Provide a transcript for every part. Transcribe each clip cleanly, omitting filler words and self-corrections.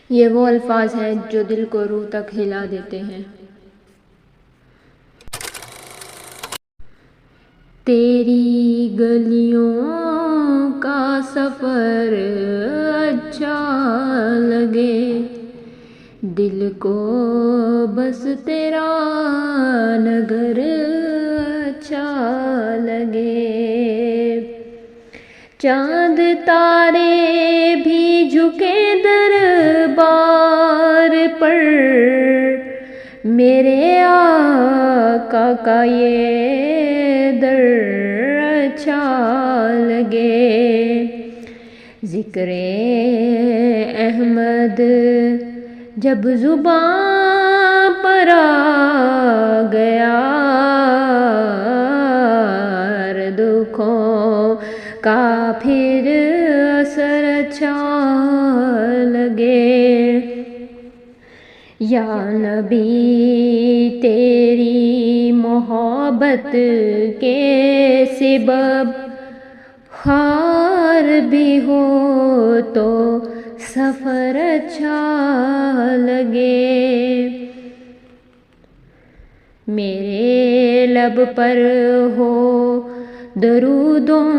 یہ وہ الفاظ ہیں جو دل کو روح تک ہلا دیتے ہیں۔ تیری گلیوں کا سفر اچھا لگے، دل کو بس تیرا نگر اچھا لگے، چاند تارے بھی جھکے دربار پر، میرے آقا کا یہ در اچھا لگے، ذکر احمد جب زباں پر آ گیا، دکھوں کا پھر اثر اچھا لگے، یا نبی تیری محبت کے سبب خار بھی ہو تو سفر اچھا لگے، میرے لب پر ہو درودوں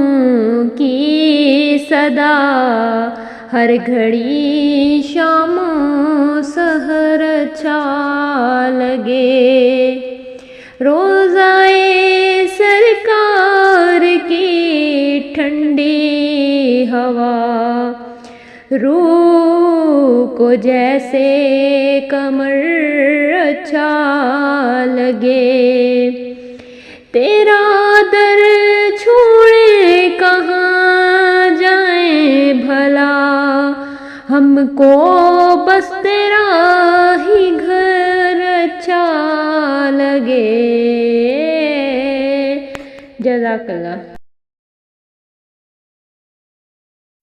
کی صدا، ہر گھڑی شام و سحر اچھا لگے، روضۂ سرکار کی ٹھنڈی ہوا، روح کو جیسے کمر اچھا لگے، تیرا در چھوڑے کہاں جائیں بھلا، ہم کو بس تیرا ہی گھر اچھا لگے۔ جزاک اللہ۔